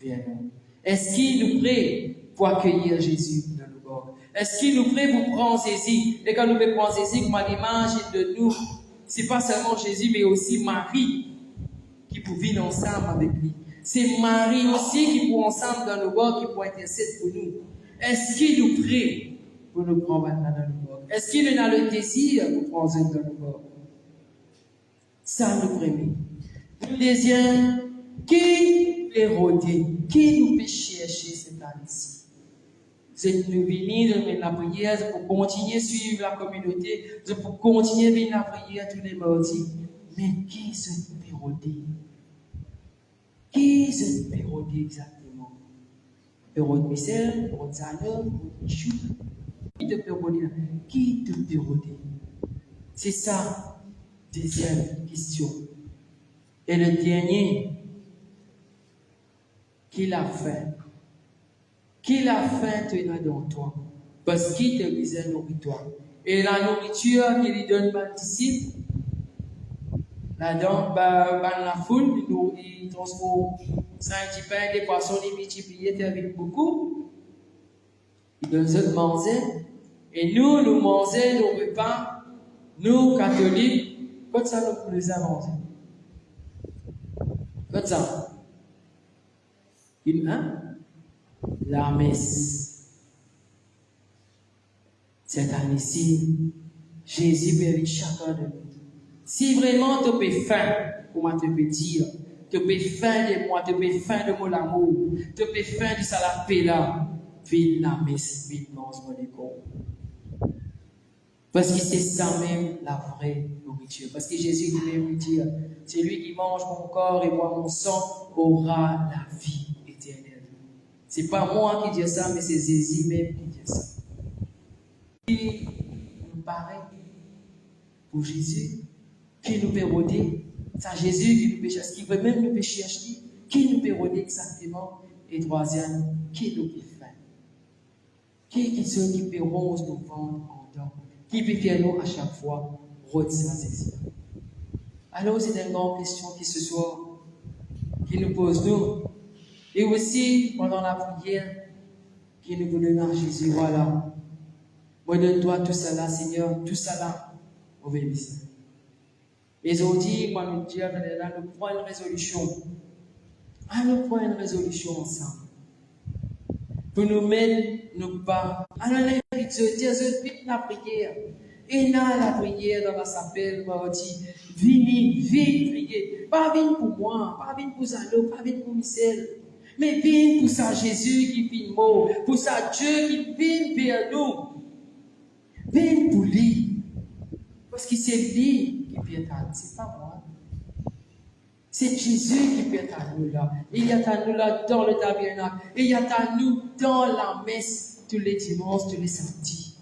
vers nous. Est-ce qu'il nous prête pour accueillir Jésus dans nos bords? Est-ce qu'il nous prête pour prendre Jésus? Et quand nous pouvons prendre Jésus comme l'image de nous, ce n'est pas seulement Jésus, mais aussi Marie qui peut vivre ensemble avec lui. C'est Marie aussi qui peut ensemble dans nos bords, qui peut intercéder pour nous. Est-ce qu'il nous prête pour nous prendre maintenant dans nos bords? Est-ce qu'il a le désir pour prendre Jésus dans nos bords? Ça nous premier. Le deuxième, qui peut rôder? Qui nous peut chercher cette année-ci? Vous êtes venus de la prière pour continuer à suivre la communauté, pour continuer à venir la prière tous les mardis. Mais qui se peut rôder? Qui se peut rôder exactement? Pérode Michel, Pérode Zana, Michou. Qui te peut rôder? Qui te peut rôder? C'est ça, deuxième question. Et le dernier, qui l'a fait? Qui l'a fait tenir dans toi? Parce qu'il te disait nourriture. Et la nourriture qu'il lui donne par disciple, là-dedans, la foule, il transforme 5 petits pains, des poissons, des multipliés avec beaucoup. Il donne ça de manger. Et nous mangeons nos repas, nous, catholiques, quand ça nous les a mangés. Comme ça. La messe. Cette année-ci, Jésus bénit chacun de nous. Si vraiment tu peux faim, comment tu peux dire, tu peux faim de moi, tu peux faim de mon amour, tu peux faim de ça la paix là, viens la messe, viens manger mon école. Parce que c'est ça même la vraie nourriture. Parce que Jésus lui dit, c'est lui qui mange mon corps et boit mon sang aura la vie éternelle. Ce n'est pas moi qui dis ça, mais c'est Jésus même qui dit ça. Qui nous paraît pour Jésus, qui nous peut rôder, c'est Jésus qui nous peut chercher, qui veut même nous chercher. qui nous peut redire exactement, et troisième, qui nous peut faire. Qui sont qui peut rose nous vendre en dents, qui peut faire nous à chaque fois redire ça, c'est ça. Alors c'est une grande question qui ce soir, qui nous pose nous, et aussi pendant la prière, qui nous veut donner à Jésus, voilà. Moi donne-toi tout cela, Seigneur, tout cela, obéissez. Et aujourd'hui, moi nous dire, là, nous prenons une résolution. Nous prenons une résolution ensemble. Pour nous mettre nos pas. Alors, Dieu, Dieu, la prière. Et là, la prière, dans la s'appelle, moi, dit, viens prier. Pas viens pour moi, pas viens pour Zalo, pas viens pour Michel. Mais viens pour ça, Jésus qui vient mort, pour ça, Dieu qui vient vers nous. Viens pour lui. Parce que c'est lui qui peut être, c'est pas moi. C'est Jésus qui peut être à nous là. Il y a à nous là dans le tabernacle. Il y a à nous dans la messe tous les dimanches, tous les samedis.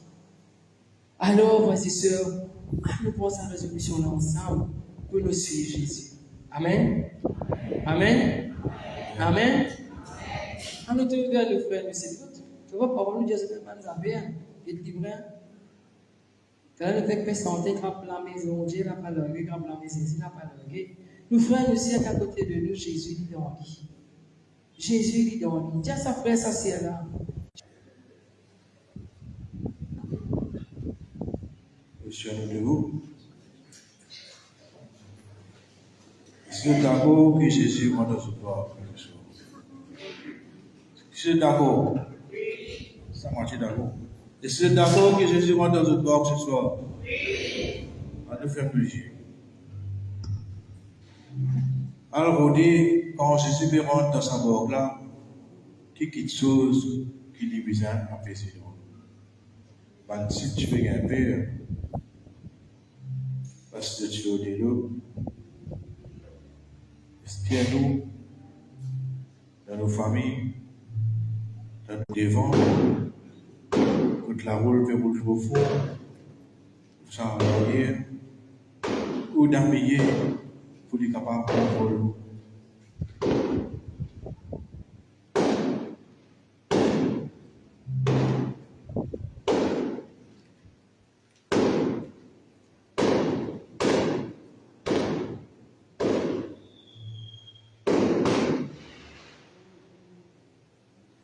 Alors, frères et sœurs, nous prenons sa résolution là ensemble pour nous suivre Jésus. Amen. Amen. Amen. On nous trouve vers le frère, c'est tout. Tu vois, par nous dire c'est tellement bien. Il dit vrai. Quand le fait que santé trappe la maison, Dieu n'a pas langue, trappe la maison, il n'a pas langue. Nous frères, nous sommes à côté de nous, Jésus est dans lui. Jésus est dans lui. Dis à sa frère, sa sœur là. Monsieur nous. Est-ce que d'accord que Jésus m'a dans ce corps? Est-ce que d'accord? Ça m'a dit d'accord. Est-ce que d'accord que Jésus m'a dans ce corps ce soir? On nous fait plaisir. Alors on dit, quand Jésus rentre dans sa mort là, quelque chose qui lui besoin à faire ses dons. Si tu fais un peu, parce que tu es là, est-ce qu'il y a nous, dans nos familles, dans nos devants, quand la roule fait rouler au fond, sans rien, ou d'habiller, pour les capables de contrôler.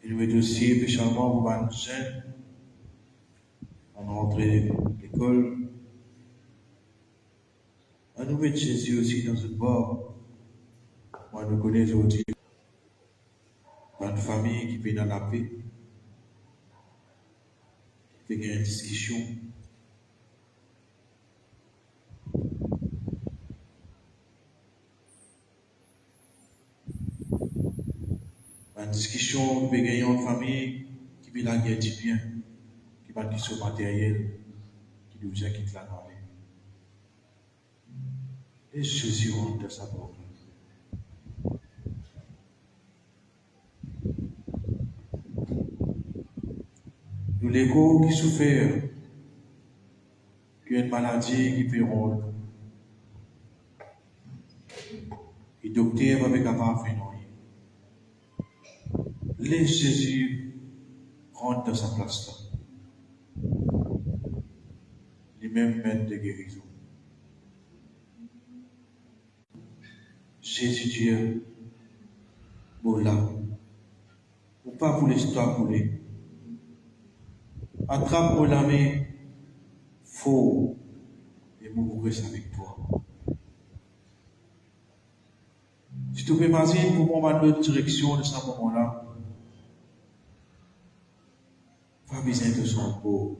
Il veut aussi spécialement pour les jeunes en rentrée à l'école. On nous met Jésus aussi dans une bord. Moi, nous connaissons aujourd'hui une famille qui vit dans la paix, qui fait une discussion. Une discussion, qui fait une famille qui vit la guerre du bien, qui va question matérielle, qui nous vient quitter la normale. Et Jésus rentre dans sa porte. Nous, l'écho qui souffert, qui a une maladie qui peut rendre. Et le docteur va être capable de faire non. Laisse Jésus rentre dans sa place là. Les mêmes maîtres de guérison. Jésus Dieu, bon là, ou pas pour l'histoire couler. Attrape pour la main, faux, et mourir avec toi. Si tu peux imaginer pour moi ma direction de ce moment-là, pas besoin de son peau.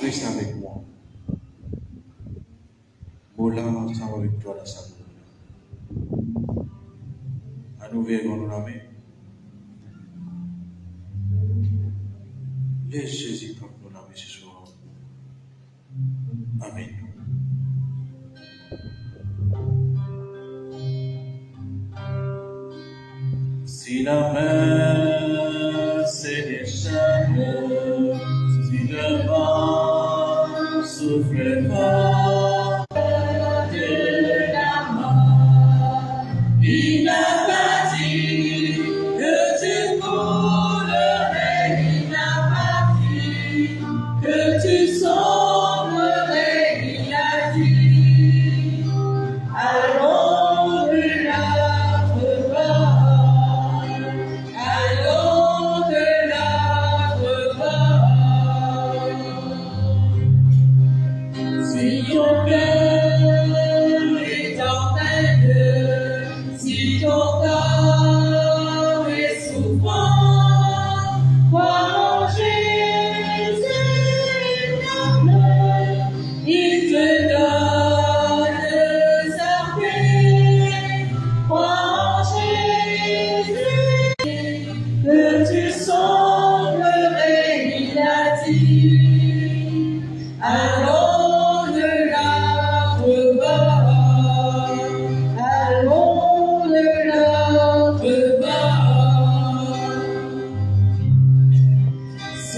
Reste avec moi. Bon là, ensemble avec toi dans sa main. À nous verrons nous la main. Laisse Jésus prendre nous la main ce soir. Amen. Si la mer s'est déchaînée, si le vent souffle fort de la mort, il a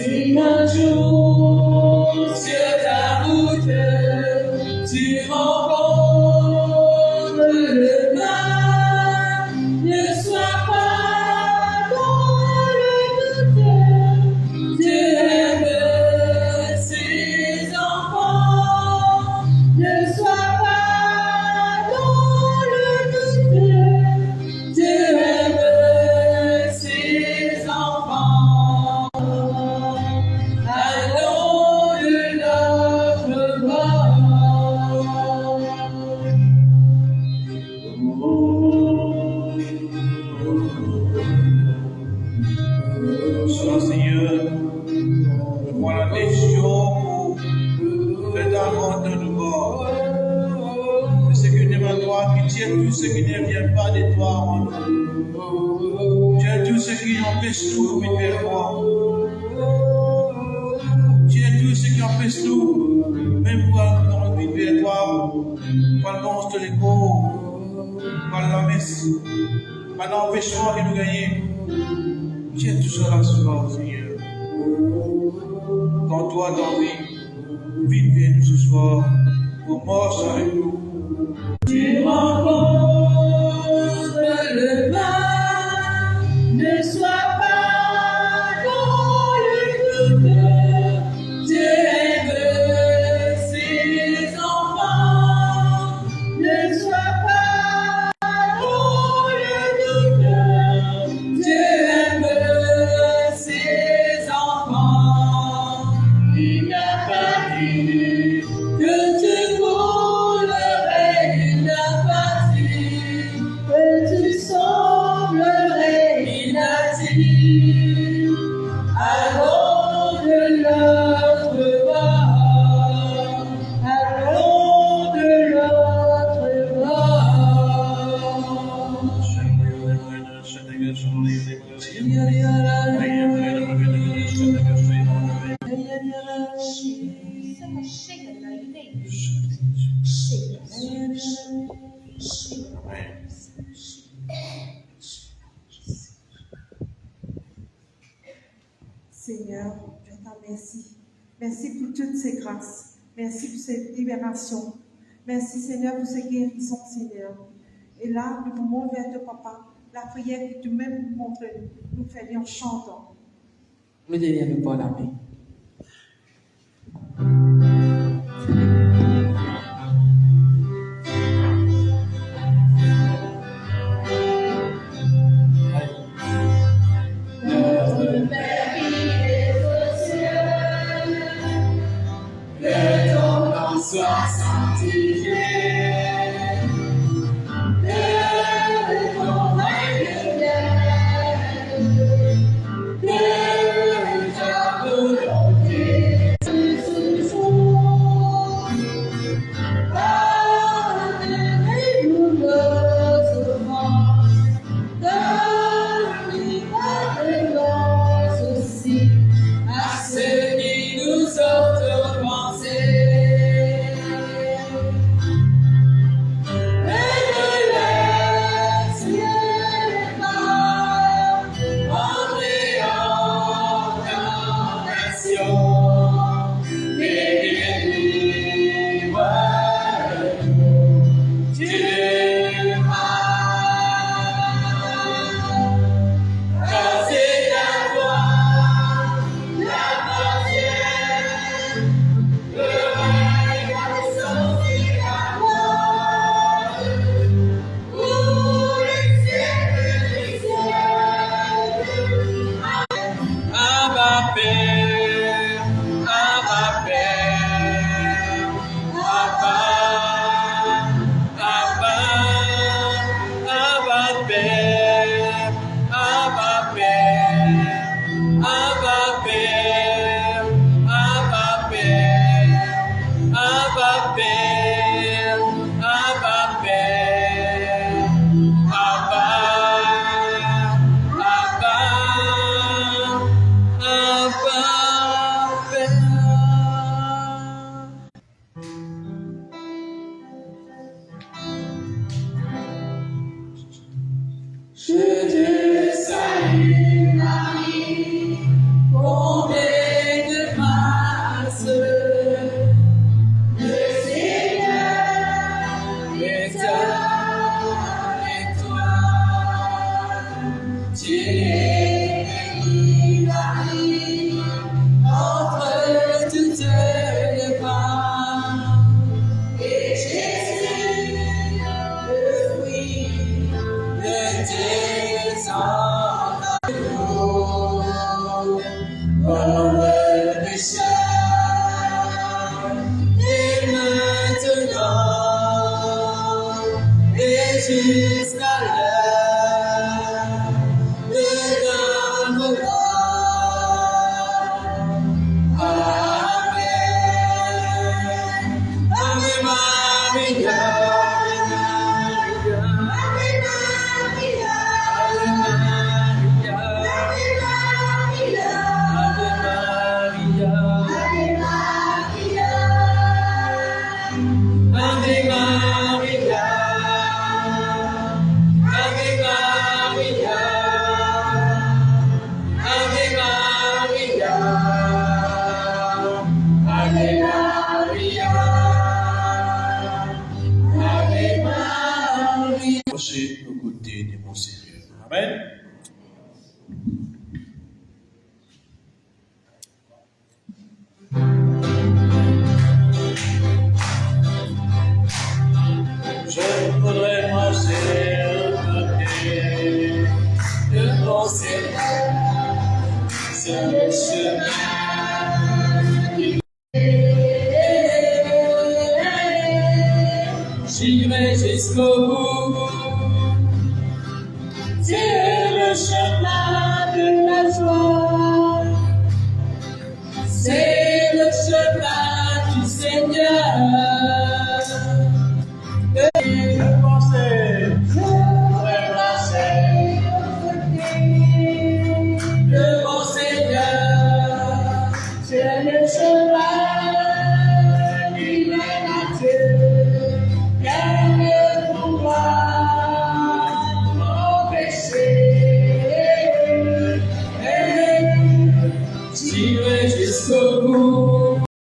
Si un jour sur ta route, tu rencontres le mal, ne sois pas dans le doute. Dieu aime ses enfants, ne sois pas dans le doute. Dieu aime ses enfants. Allons de notre bord. Sois Seigneur, voilà des jours pour faire ta vente de nous bords. De ce qui n'est pas toi, qui tient tout ce qui ne vient pas de toi en nous. Tiens tout ce qui empêche nous de faire toi. Tiens tout ce qui empêche nous, même pour nous de faire toi, par le monstre de l'écho, par la messe, par l'empêchement que nous gagnons. Tiens tout cela ce soir, Seigneur. Quand toi t'en vite viens-nous ce soir, pour marcher avec nous. Tu rencontres le mal, ne sois pas dans le doute. Dieu aime ses enfants, ne sois pas dans le doute. Dieu aime ses enfants, il n'a pas dit que tu coulerais, il n'a pas dit que tu semblerais, il a dit allons de l'autre bord, allons de l'autre Seigneur, je t'en remercie. Merci pour toutes ces grâces. Merci pour cette libération. Merci, Seigneur, pour ces guérisons, Seigneur. Et là, nous pouvons vers toi, Papa, la prière que tu même montres, nous fais en chantant. Nous devons pas la main. Sois sanctifié, que ton règne vienne, que ta volonté comme pécheur, et maintenant, et jusqu'à l'heure de notre mort. Amen. Ave Maria. Approchez aux côtés de mon Seigneur. Amen. Je voudrais marcher aux côtés de mon Seigneur sur le chemin j'irai jusqu'au bout. C'est le chemin de la joie. C'est le chemin du Seigneur. Je pensais, je voudrais marcher aux côtés de mon Seigneur. C'est le chemin.